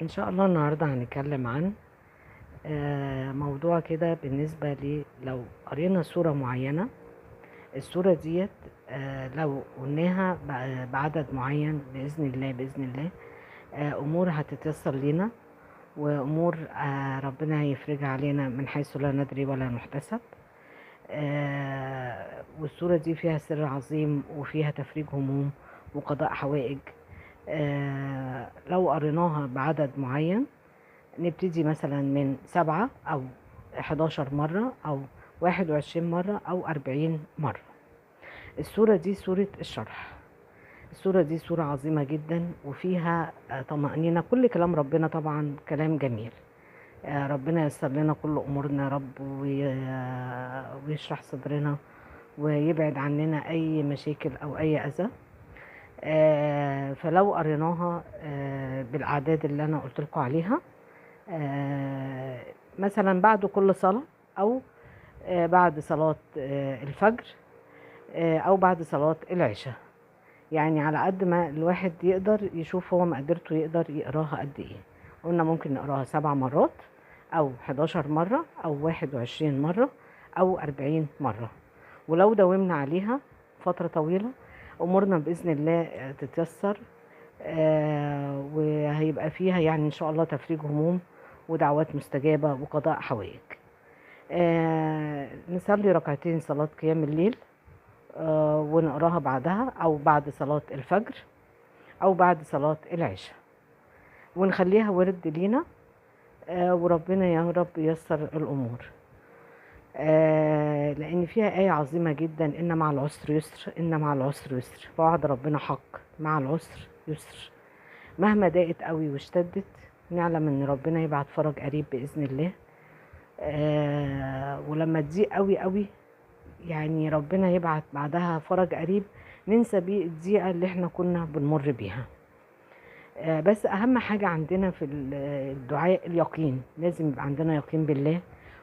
إن شاء الله النهاردة هنتكلم عن موضوع كده بالنسبة لي. لو قرينا سورة معينة، السورة ديت لو قلناها بعدد معين بإذن الله بإذن الله أمور هتتيسر لنا، وأمور ربنا هيفرجها علينا من حيث لا ندري ولا نحتسب. والسورة دي فيها سر عظيم وفيها تفريج هموم وقضاء حوائج. لو قريناها بعدد معين، نبتدي مثلا من 7 أو 11 مرة أو 21 مرة أو 40 مرة. السورة دي سورة الشرح. السورة دي سورة عظيمة جدا وفيها طمأنينة. كل كلام ربنا طبعا كلام جميل. ربنا ييسر لنا كل أمورنا يا رب، ويشرح صدرنا ويبعد عننا أي مشاكل أو أي أذى. فلو قريناها بالأعداد اللي أنا قلت لكم عليها، مثلا بعد كل صلاة، أو بعد صلاة الفجر، أو بعد صلاة العشاء، يعني على قد ما الواحد يقدر يشوف هو مقدرته يقدر يقراها قد ايه. قلنا ممكن نقراها 7 مرات أو 11 مرة أو 21 مرة أو 40 مرة. ولو داومنا عليها فترة طويلة أمورنا بإذن الله تتيسر، وهيبقى فيها يعني إن شاء الله تفريج هموم ودعوات مستجابة وقضاء حوائج. نصلي ركعتين صلاة قيام الليل، ونقراها بعدها أو بعد صلاة الفجر أو بعد صلاة العشاء، ونخليها ورد لينا. وربنا يا رب ييسر الأمور. لأن فيها آية عظيمة جدا: إن مع العسر يسر، إن مع العسر يسر. فوعد ربنا حق، مع العسر يسر. مهما ضاقت قوي واشتدت، نعلم ان ربنا يبعت فرج قريب بإذن الله. ولما تضيق قوي قوي، يعني ربنا يبعت بعدها فرج قريب ننسى بيه الضيقة اللي احنا كنا بنمر بيها. بس اهم حاجة عندنا في الدعاء اليقين. لازم يبقى عندنا يقين بالله،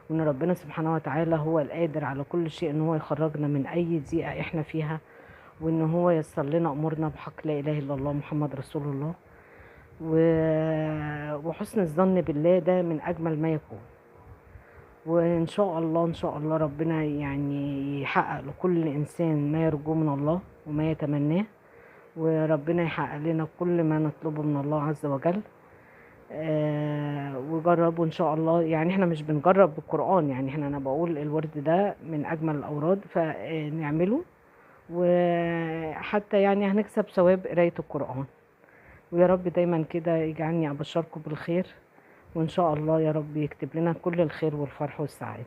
وان ربنا سبحانه وتعالى هو القادر على كل شيء، ان هو يخرجنا من اي ضيقة احنا فيها، وان هو ييسر لنا امورنا بحق لا اله الا الله محمد رسول الله. وحسن الظن بالله ده من اجمل ما يكون. وان شاء الله ان شاء الله ربنا يعني يحقق لكل انسان ما يرجوه من الله وما يتمناه، وربنا يحقق لنا كل ما نطلبه من الله عز وجل. وجربوا ان شاء الله. يعني احنا مش بنجرب بالقرآن، يعني انا بقول الورد ده من اجمل الاوراد فنعمله، وحتى يعني هنكسب ثواب قراية القرآن. ويا رب دايما كده يجعلني أبشركم بالخير، وإن شاء الله يا رب يكتب لنا كل الخير والفرح والسعادة.